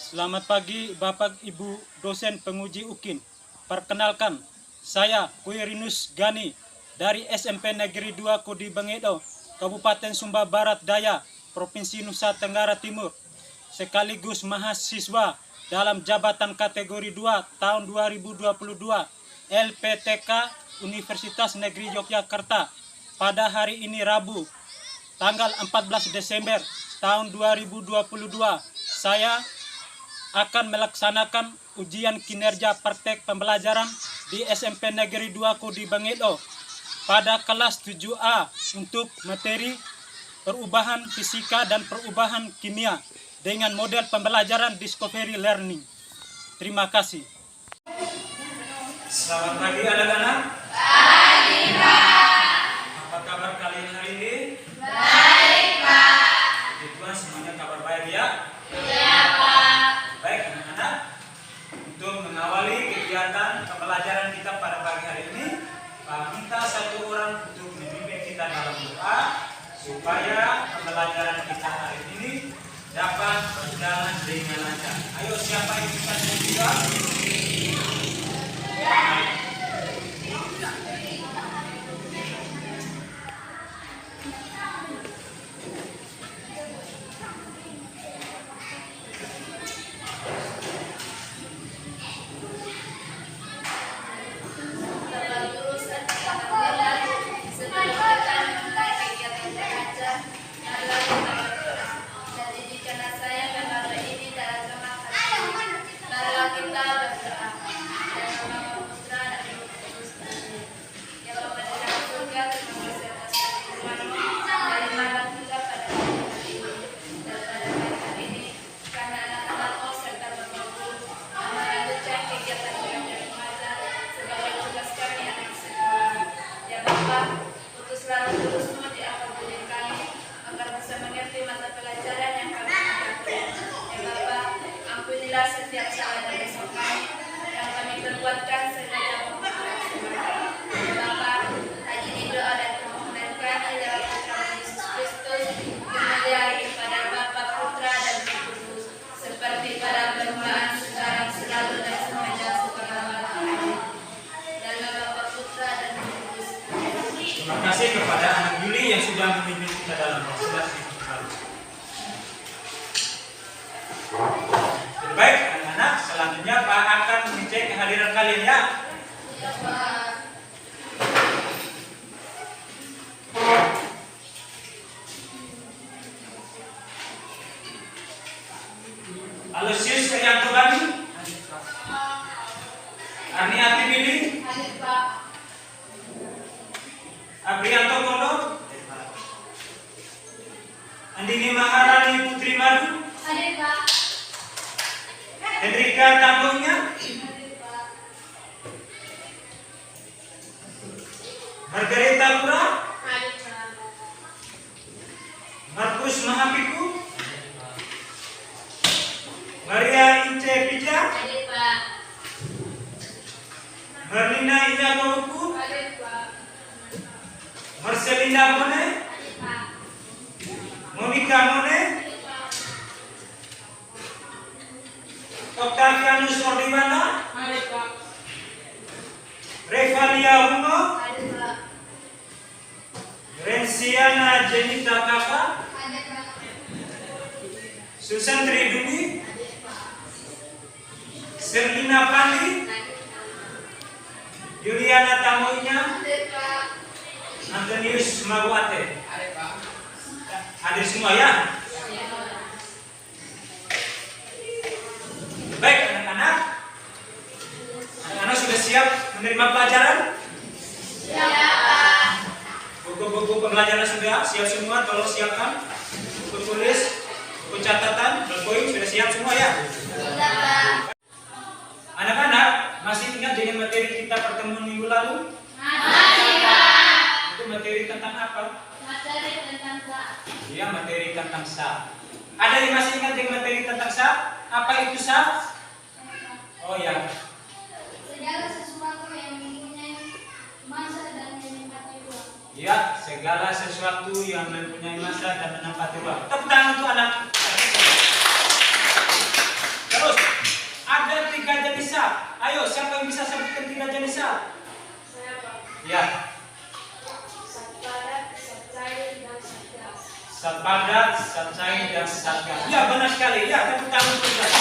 Selamat pagi Bapak Ibu dosen penguji UKIN. Perkenalkan, saya Kuirinus Gani dari SMP Negeri 2 Kodi Bangedo, Kabupaten Sumba Barat Daya, Provinsi Nusa Tenggara Timur, sekaligus mahasiswa dalam jabatan kategori 2 tahun 2022 LPTK Universitas Negeri Yogyakarta. Pada hari ini Rabu, tanggal 14 Desember tahun 2022, saya akan melaksanakan ujian kinerja praktek pembelajaran di SMP Negeri 2 Kodi Bangedo pada kelas 7A untuk materi perubahan fisika dan perubahan kimia dengan model pembelajaran Discovery Learning. Terima kasih. Selamat pagi anak-anak. Pagi, Pak. Apa kabar kalian hari ini? Baik, Pak. Puji Tuhan, semuanya kabar baik ya? Iya, Pak. Baik anak-anak, untuk mengawali kegiatan pembelajaran kita pada pagi hari ini, Pak minta satu orang untuk memimpin kita dalam doa supaya pembelajaran kita hari ini dapat berjalan dengan lancar. Ayo, siapa yang bisa berdoa? Setiap saat dan besok kami yang kami perbuatkan sengaja Bapak, haji di doa dan permohonan kami dalam putra Yesus Kristus kemuliaan kepada Bapa, Putra dan Roh Kudus seperti pada permulaan sekarang selalu dan semenjak segala-galanya dalam Bapa, Putra dan Roh Kudus. Terima kasih kepada anak Yuli yang sudah memimpin kita dalam proses ini. Baik anak-anak, selanjutnya Pak akan mengecek kehadiran kalian ya. Ya, Pak. Alusius Kriyanto Bani, Arni Atibili, Hadir, Pak. Aprianto Kondo, Andini Maharani Putri Madu, Hadir, Pak. Hendrika Tambunya, Hadir, Pak. Margareta Lura, Hadir, Pak. Markus Mahapiku, Maria Ince Pija, Hadir, Pak. Marlina Inyakoruku, Hadir, Pak. Marcelina Mone, Hadir, Pak. Monica Mone, Hadir, Pak. Octavianus Ordivana, Hadir, Pak. Revalia Humo, Hadir, Pak. Rensiana Jenita Kakak, Hadir, Pak. Susan Tridumi, Hadir, Pak. Serlina Pandi, Hadir, Pak. Juliana Tamunya, Hadir, Pak. Antonius Mabuate. Hadir, Pak. Hadir semua ya. Ya, Pak. Baik anak-anak, anak-anak sudah siap menerima pelajaran? Ya, Pak. Buku-buku pembelajaran sudah siap semua, tolong siapkan buku tulis, buku catatan, dan poin sudah siap semua ya. Sudah, Pak. Anak-anak masih ingat dengan materi kita pertemuan minggu lalu? Masih, Pak. Itu materi tentang apa? Materi tentang Pak. Iya, materi tentang sah. Ada yang masih ingat dengan materi tentang sah? Apa itu sah? Oh ya, Segala sesuatu yang mempunyai masa dan menempati ruang. ya, segala sesuatu yang mempunyai masa dan menempati ruang. Tepuk tangan untuk anak. Terus Ayo, siapa yang bisa sebutkan 3 jenis sel? Saya Pak. Ya. Zat padat, zat cair, dan zat gas. Zat padat, zat cair, dan zat gas. Ya, benar sekali. Ya, tepuk tangan untuk saya.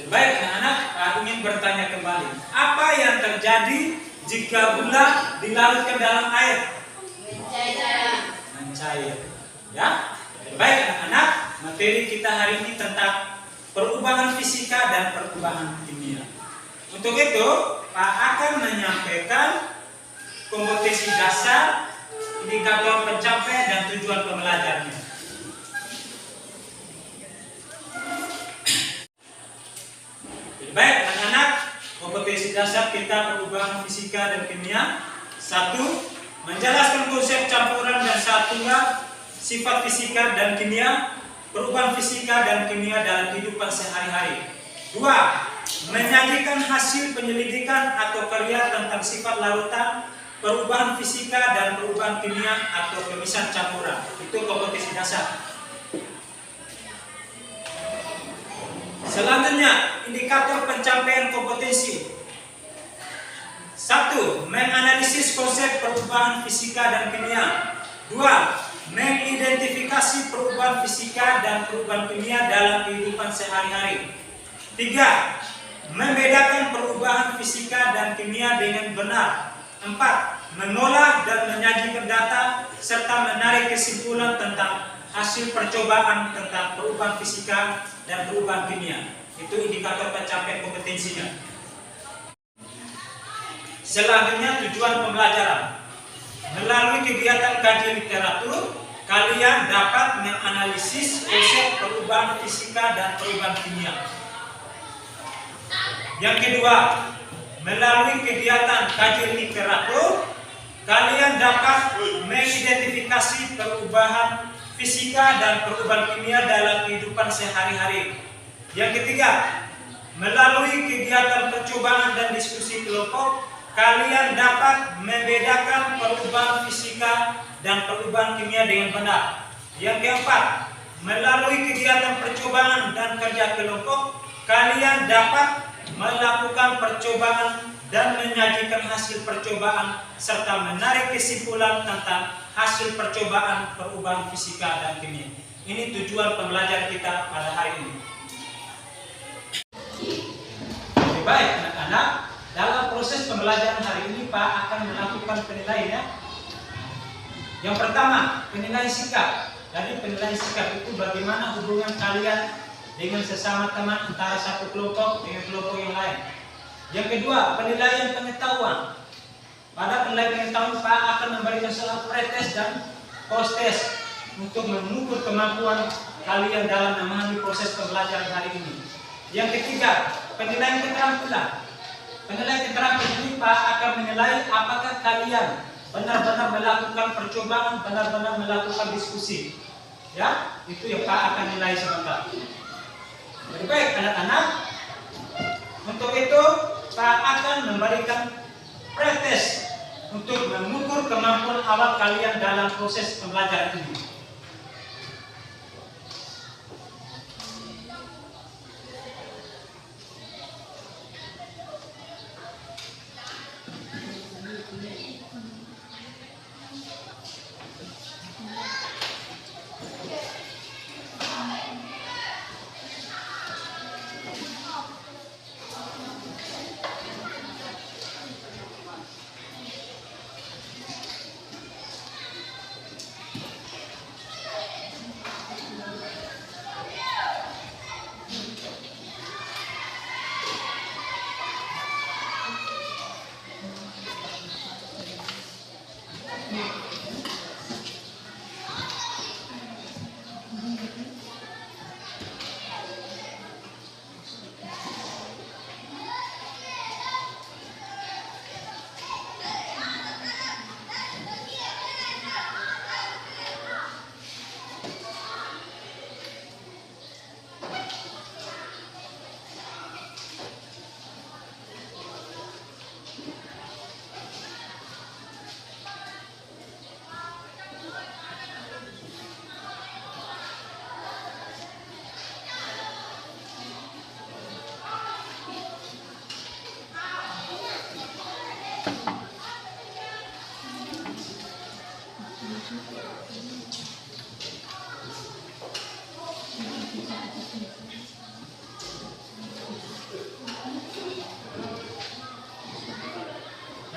Baik, anak-anak, aku ingin bertanya kembali. Apa yang terjadi jika gula dilarutkan dalam air? Mencair. Ya. Baik, anak-anak, materi kita hari ini tentang perubahan fisika dan perubahan kimia. Untuk itu, Pak akan menyampaikan kompetensi dasar, indikator pencapaian, dan tujuan pembelajarannya. Baik, anak-anak, kompetensi dasar kita perubahan fisika dan kimia. 1. Menjelaskan konsep campuran dan satuan sifat fisika dan kimia, perubahan fisika dan kimia dalam kehidupan sehari-hari. 2. Menyajikan hasil penyelidikan atau karya tentang sifat larutan, perubahan fisika dan perubahan kimia atau pemisahan campuran. Itu kompetensi dasar. Selanjutnya, indikator pencapaian kompetensi. 1. Menganalisis konsep perubahan fisika dan kimia. 2. Mengidentifikasi perubahan fisika dan perubahan kimia dalam kehidupan sehari-hari. 3. Membedakan perubahan fisika dan kimia dengan benar. 4. Mengolah dan menyajikan data serta menarik kesimpulan tentang hasil percobaan tentang perubahan fisika dan perubahan kimia. Itu indikator pencapaian kompetensinya. Selanjutnya, tujuan pembelajaran. Melalui kegiatan kajian literatur, kalian dapat menganalisis konsep perubahan fisika dan perubahan kimia. Yang kedua, melalui kegiatan kajian literatur, kalian dapat mengidentifikasi perubahan fisika dan perubahan kimia dalam kehidupan sehari-hari. Yang ketiga, melalui kegiatan percobaan dan diskusi kelompok, kalian dapat membedakan perubahan fisika dan perubahan kimia dengan benar. Yang keempat, melalui kegiatan percobaan dan kerja kelompok, kalian dapat melakukan percobaan dan menyajikan hasil percobaan serta menarik kesimpulan tentang hasil percobaan perubahan fisika dan kimia. Ini tujuan pembelajaran kita pada hari ini. Baik, anak-anak, dalam proses pembelajaran hari ini Pak akan melakukan penilaian ya. Yang pertama, penilaian sikap. Jadi penilaian sikap itu bagaimana hubungan kalian dengan sesama teman antara satu kelompok dengan kelompok yang lain. Yang kedua, penilaian pengetahuan. Pada penilaian pengetahuan Pak akan memberikan soal pretest dan post-test untuk mengukur kemampuan kalian dalam memahami proses pembelajaran hari ini. Yang ketiga, penilaian keterampilan. Penilaian keterampilan ini Pak akan menilai apakah kalian benar-benar melakukan percobaan, benar-benar melakukan diskusi. Ya, itu yang Pak akan nilai sebentar. Jadi baik anak-anak, untuk itu Pak akan memberikan pretest untuk mengukur kemampuan awal kalian dalam proses pembelajaran ini.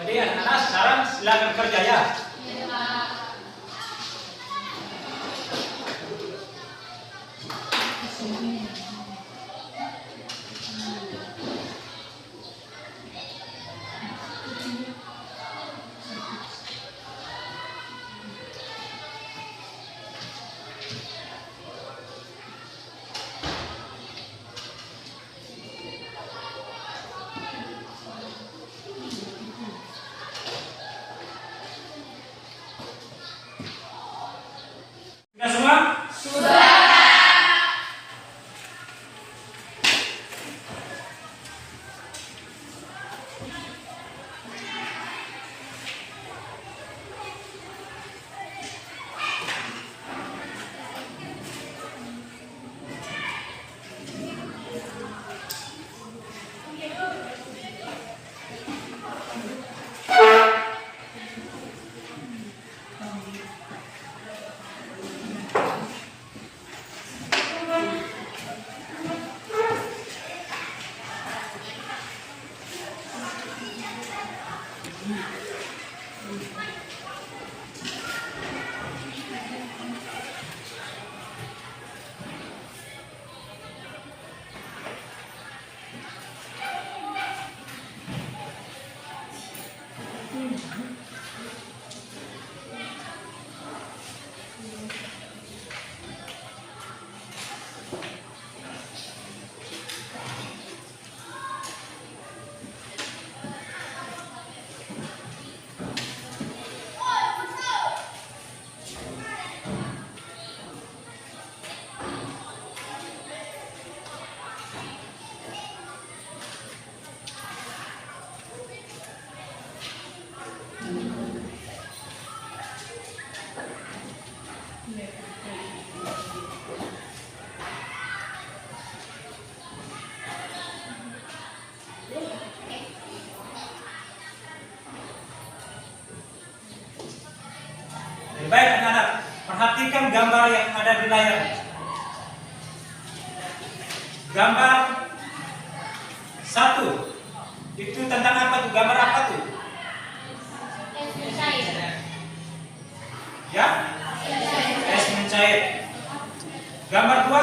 Jadi anak-anak sekarang silakan kerja ya. Sudah semua? Baik anak-anak, perhatikan gambar yang ada di layar. Gambar 1. Itu tentang apa tuh? Gambar apa tuh? Ya? Es mencair. Gambar 2.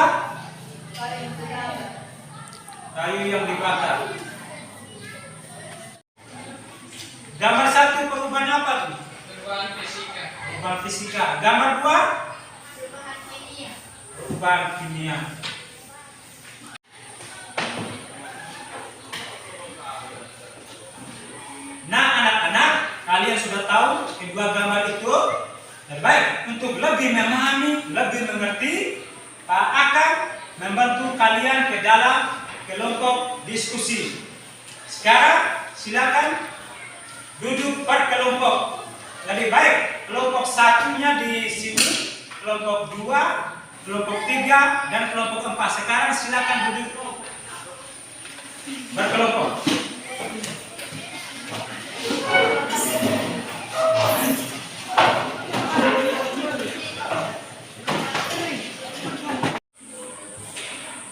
Kayu yang dibakar. Gambar 1 perubahan apa tuh? Perubahan fisika. Perubahan fisika. Gambar 2. Perubahan kimia. Perubahan kimia. Nah anak-anak, kalian sudah tahu kedua gambar itu. Dan baik, untuk lebih memahami, lebih mengerti, Pak akan membantu kalian ke dalam kelompok diskusi. Sekarang silakan duduk per kelompok. Jadi baik, kelompok satunya di sini, kelompok 2, kelompok 3, dan kelompok 4. Sekarang silakan duduk berkelompok.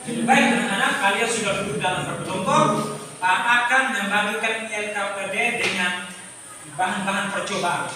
Jadi baik anak-anak, kalian sudah duduk dalam berkelompok. Pak akan membagikan LKPD dengan bahan-bahan percobaan.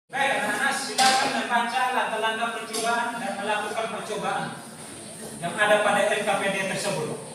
Baik, anak-anak silakan membaca langkah-langkah percobaan dan melakukan percobaan yang ada pada LKPD tersebut.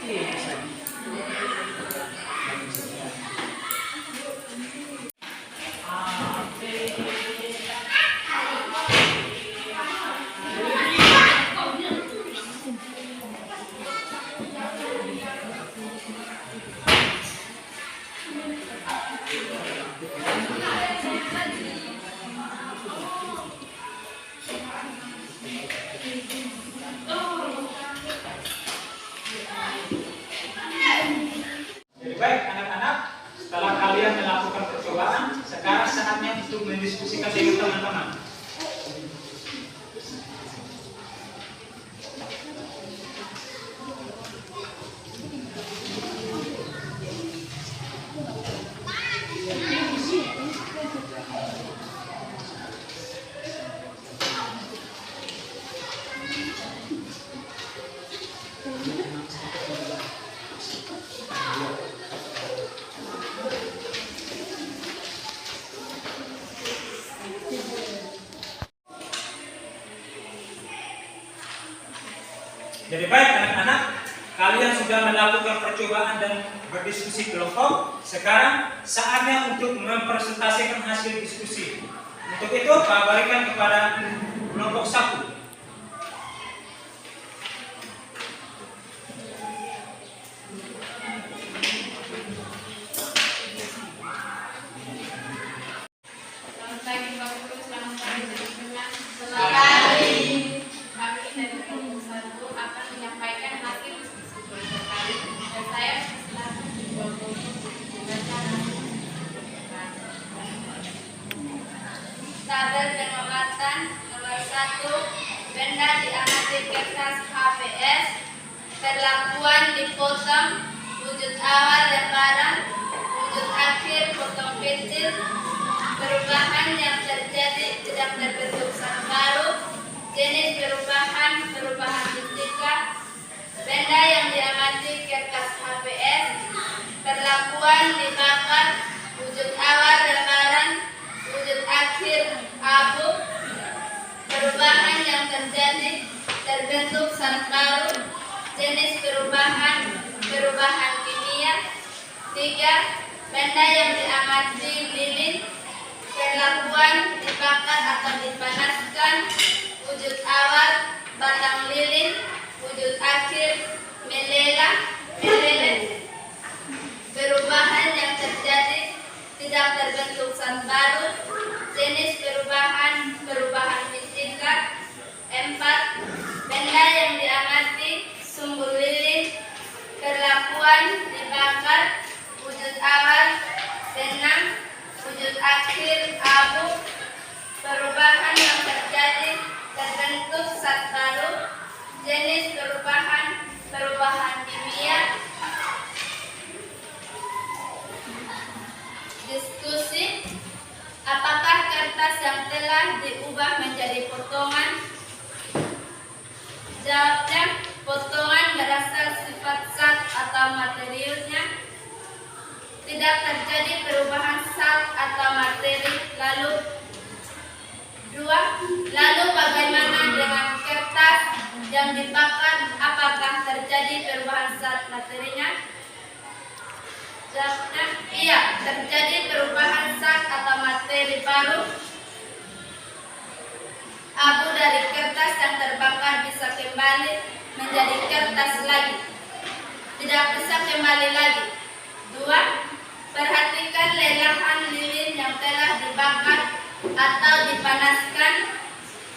Jadi baik anak-anak, setelah kalian melakukan percobaan, sekarang saatnya untuk mendiskusikan dengan teman-teman. Jadi baik anak-anak, kalian sudah melakukan percobaan dan berdiskusi kelompok. Sekarang saatnya untuk mempresentasikan hasil diskusi. Untuk itu, Pak berikan kepada kelompok 1. Selamat pagi Pak Guru, selamat pagi teman-teman. Selamat pagi. Kami dari kelompok 1 akan menyampaikan hasil diskusi kelompok kami dan saya silakan kelompok membaca hasil tabel pengamatan nomor 1, benda diamati kertas HVS, perlakuan dipotong, wujud awal lembaran, wujud akhir potong kecil, perubahan yang terjadi tidak terbentuk zat baru, jenis perubahan fisika, benda yang diamati kertas HVS, perlakuan dibakar, wujud awal lembaran, wujud akhir abu, perubahan yang terjadi terbentuk zat baru, jenis perubahan kimia. 3. Benda yang diamati lilin, perlakuan dibakar atau dipanaskan, wujud awal batang lilin, wujud akhir meleleh, perubahan yang terjadi tidak terbentuk zat baru, jenis perubahan fisika. 4. Benda yang diamati sumber lilin, perlakuan dibakar, wujud awal benang, wujud akhir abu, perubahan yang terjadi terbentuk zat baru, jenis perubahan kimia. Diskusi, apakah kertas yang telah diubah menjadi potongan? Jawabnya, potongan berasal sifat zat atau materialnya. Tidak terjadi perubahan zat atau materi. Lalu bagaimana dengan kertas yang dibakar? Apakah terjadi perubahan zat materinya? Jawabnya, iya, terjadi perubahan zat atau materi baru. Abu dari kertas yang terbakar bisa kembali menjadi kertas lagi. Tidak bisa kembali lagi. 2. Perhatikan lelahan lilin yang telah dibakar atau dipanaskan.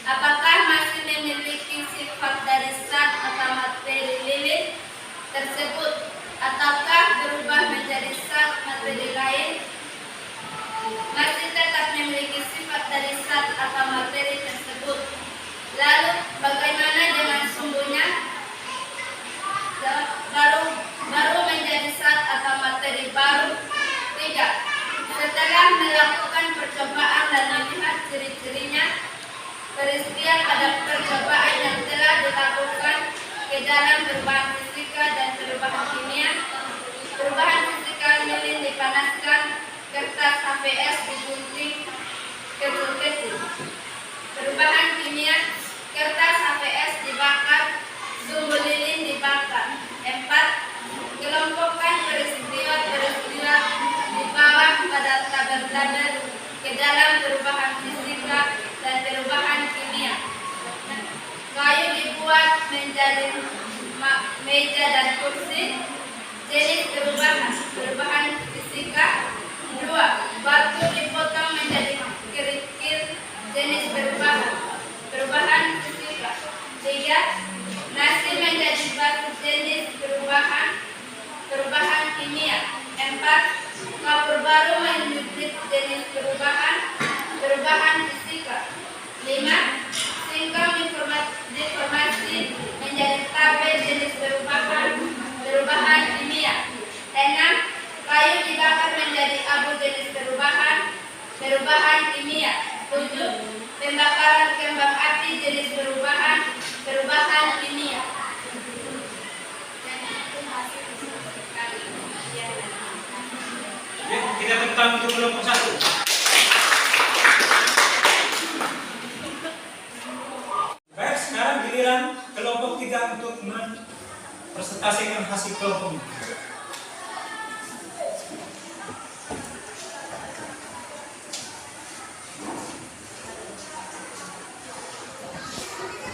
Apakah masih memiliki sifat dari zat atau materi lilin tersebut, ataukah berubah menjadi zat materi lain? Masih tetap memiliki sifat dari zat atau materi tersebut. Lalu bagaimana dengan sumbernya? Baru menjadi zat atau materi baru. 3. Setelah melakukan percobaan dan melihat ciri-cirinya, peristiwa pada percobaan yang telah dilakukan ke dalam perubahan fisika dan perubahan kimia. Perubahan fisika, lilin dipanaskan, kertas HVS digunting kecil-kecil. Perubahan kimia, kertas HVS dibakar, sumber lilin dibakar. 4. boksit jenis perubahan fisika. 2. Batu dipotong menjadi kerikil jenis perubahan fisika. 3. Nasi menjadi batu jenis perubahan kimia. 4. Kapur baru menjadi jenis perubahan fisika. 5. Singkong deformasi menjadi tape jenis perubahan kimia. 6. Kayu dibakar menjadi abu jenis perubahan kimia. 7. Pembakaran kembang api jenis perubahan kimia. Kita tentang untuk kelompok 1. Baik, sekarang giliran kelompok 3 untuk mempresentasikan hasil kelompoknya.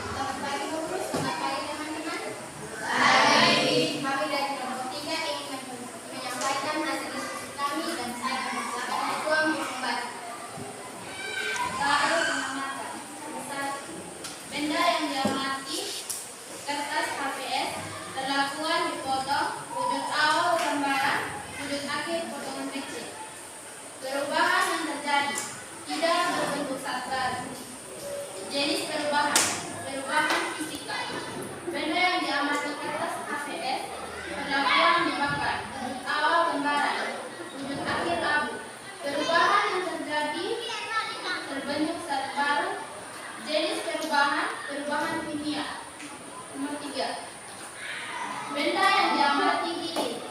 Selamat pagi guru, selamat pagi teman-teman. Kami dari kelompok 3 ingin menyampaikan hasil diskusi kami dan saya akan mempersilakan ketua membaca. Lalu pengamatan. 1. Benda yang diamati, kertas HVS, perlakuan dipotong, wujud awal gambaran, wujud akhir potongan kecil. Perubahan yang terjadi tidak berbentuk zat baru. Jenis perubahan fisika. Benda yang diamati kertas HVS, perlakuan dibakar, wujud awal gambaran, wujud akhir abu. Perubahan yang terjadi terbentuk zat baru. Jenis perubahan kimia. Nomor 3. Benda yang diamati gilir,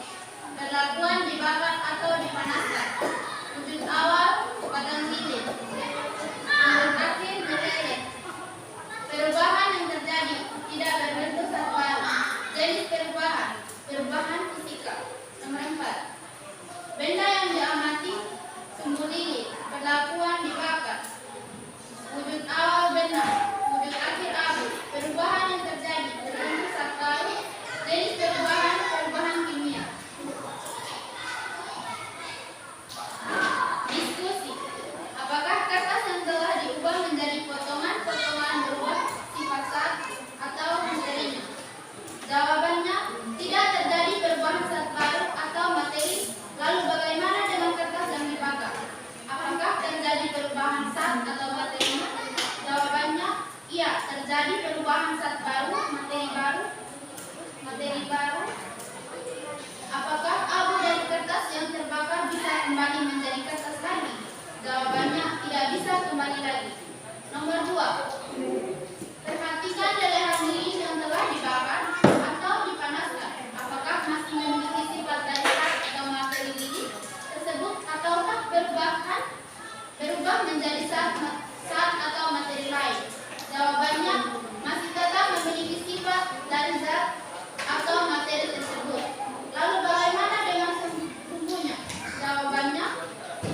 perlakuan dibakar atau dipanaskan, wujud awal padang gilir, wujud akhir meleleh. Perubahan yang terjadi tidak berbentuk zat baru. Jenis perubahan fisika. Nomor 4. Benda yang diamati sumbu lilit, perlakuan dibakar, wujud awal benar, wujud akhir abu. Perubahan yang terjadi berbentuk zat baru. Jenis perubahan kimia. Diskusi. Apakah kertas yang telah diubah menjadi potongan-potongan berubah sifat zat atau materinya? Jawabannya, tidak terjadi perubahan zat baru atau materi. Lalu bagaimana dengan kertas yang dibakar? Apakah terjadi perubahan zat atau materinya? Jawabannya, iya, terjadi perubahan zat baru, materi baru. Apakah abu dari kertas yang terbakar bisa kembali menjadi kertas lagi? Jawabannya, tidak bisa kembali lagi. Nomor 2. Perhatikan lelehan lilin yang telah dibakar atau dipanaskan. Apakah masih memiliki sifat dari zat atau materi lilin tersebut ataukah berubah menjadi zat atau materi lain? Jawabannya, masih tetap memiliki sifat dari zat atau materi tersebut. Lalu bagaimana dengan sumbunya? Jawabannya,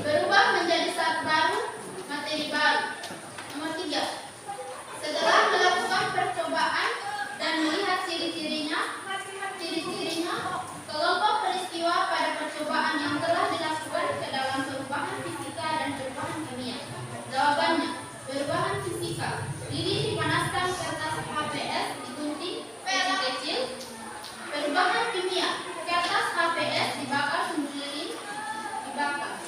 berubah menjadi zat baru, materi baru. Nomor 3. Setelah melakukan percobaan dan melihat ciri-cirinya, kelompok peristiwa pada percobaan yang telah dilakukan ke dalam perubahan fisika dan perubahan kimia. Jawabannya, perubahan fisika. Lilin dipanaskan, kertas HVS digunting kecil-kecil. Perubahan kimia. Kertas HVS dibakar, sumbu lilin dibakar.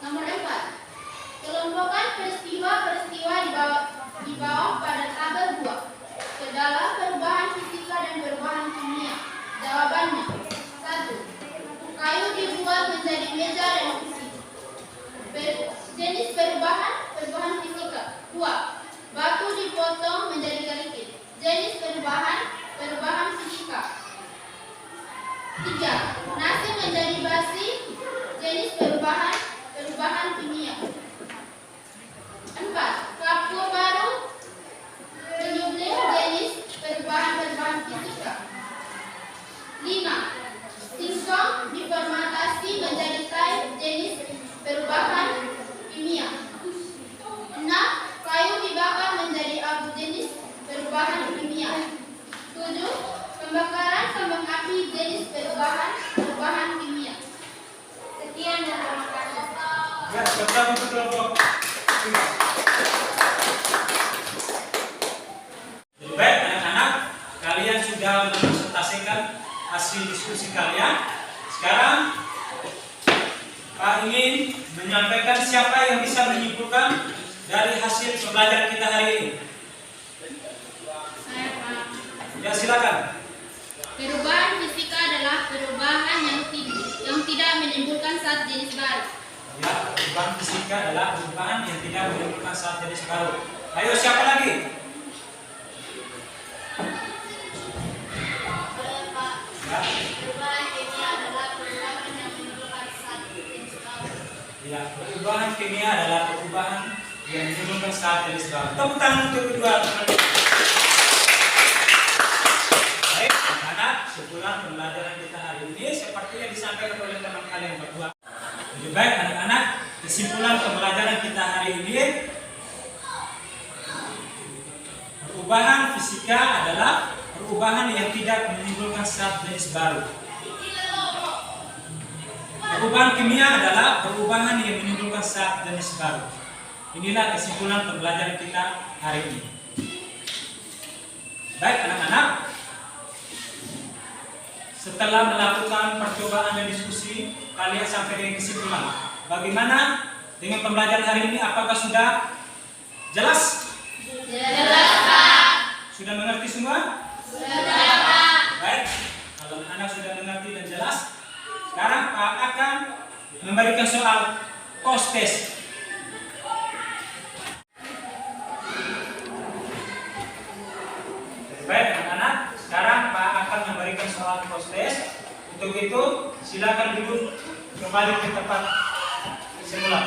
Nomor 4. Kelompokan peristiwa-peristiwa di bawah pada tabel 2 ke dalam perubahan fisika dan perubahan kimia. Jawabannya, 1. Kayu dibuat menjadi meja dan kursi. Jenis perubahan fisika. 2. Batu dipotong menjadi kerikil. Jenis perubahan fisika. 3. Nasi menjadi basi. Jenis perubahan kimia. 4. Kapur baru menyublim. Jenis perubahan fisika. 5. Singkong difermentasi menjadi teh. Jenis perubahan kimia. 6. Kayu dibakar menjadi abu. Jenis perubahan kimia. 7. Pembakaran kembang api bergabung ke kelompok 5. Jadi baik anak-anak, kalian sudah mempresentasikan hasil diskusi kalian. Sekarang Pak ingin menyampaikan siapa yang bisa menyimpulkan dari hasil pembelajaran kita hari ini. Saya, Pak. Ya, silakan. Perubahan fisika adalah perubahan yang tidak menimbulkan zat jenis baru. Ya, perubahan fisika adalah perubahan yang tidak menimbulkan zat jenis baru. Ayo, siapa lagi? Ya. Perubahan kimia adalah perubahan yang menimbulkan zat jenis baru. Ya, perubahan kimia adalah perubahan yang menimbulkan zat jenis baru. Tepuk tangan untuk kedua teman. Baik, anak-anak, sepulang pembelajaran kita hari ini sepertinya disampaikan oleh teman kalian berdua. Lebih baik anak-anak, kesimpulan pembelajaran kita hari ini, perubahan fisika adalah perubahan yang tidak menimbulkan zat jenis baru. Perubahan kimia adalah perubahan yang menimbulkan zat jenis baru. Inilah kesimpulan pembelajaran kita hari ini. Baik anak-anak, setelah melakukan percobaan dan diskusi, kalian sampai dengan kesimpulan. Bagaimana dengan pembelajaran hari ini? Apakah sudah jelas? Jelas, Pak. Sudah mengerti semua? Sudah, Pak. Baik, kalau anak sudah mengerti dan jelas, sekarang Pak akan memberikan soal post test. Baik anak-anak, sekarang Pak akan memberikan soal post test. Untuk itu, silakan duduk kembali ke tempat semula.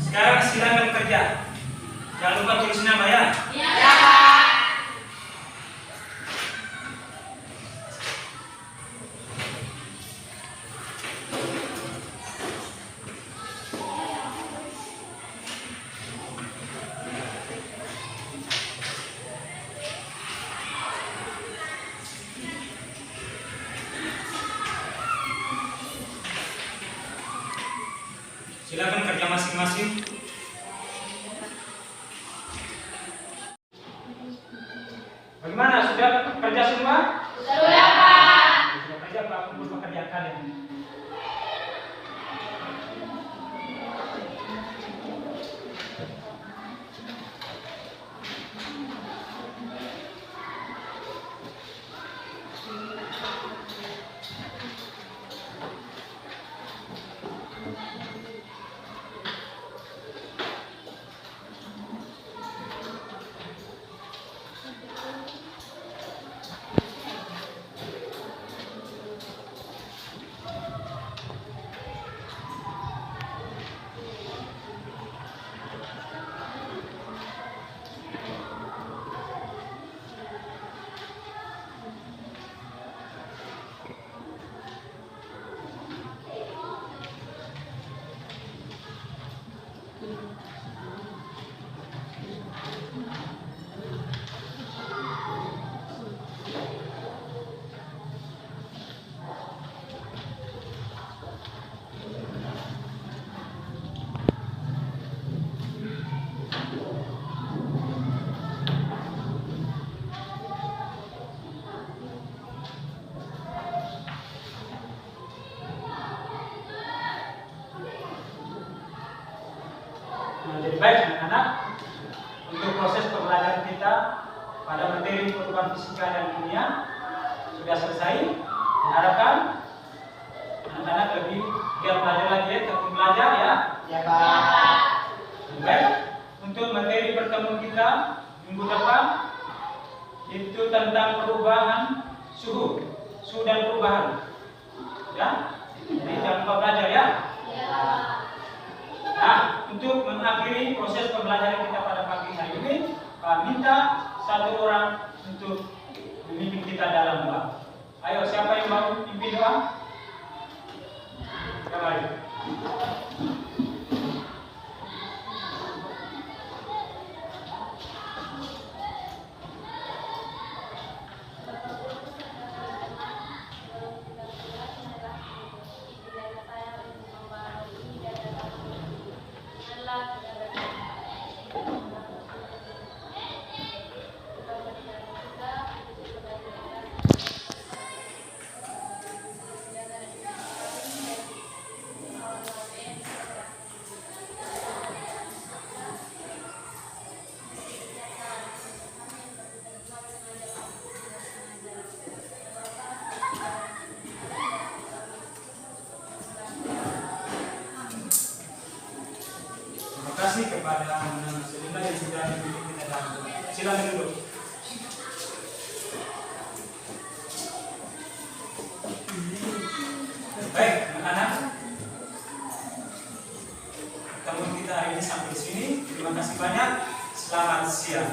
Sekarang silakan kerja. Jangan lupa tulis nama ya. Ya, Pak. Silakan kerja masing-masing. Bagaimana? Sudah kerja semua? Sudah, Pak. Sudah kerja, Pak. Kumpul pekerjaan kalian. kehidupan fisika dan kimia sudah selesai. Diharapkan anak-anak lebih giat belajar lagi ya, tekun belajar ya. Ya Pak. Baik, untuk materi pertemuan kita minggu depan itu tentang perubahan suhu dan perubahan. Ya, jadi jangan lupa belajar ya. Nah, untuk mengakhiri proses pembelajaran kita pada pagi hari ini, Pak minta satu orang untuk memimpin kita dalam doa. Ayo, siapa yang mau pimpin doa? Ya, mari. Terima kasih kepada anak-anak Selina yang sudah membimbing kita dalam doa. Silakan duduk. Baik, anak-anak. Pertemuan kita hari ini sampai di sini. Terima kasih banyak. Selamat siang.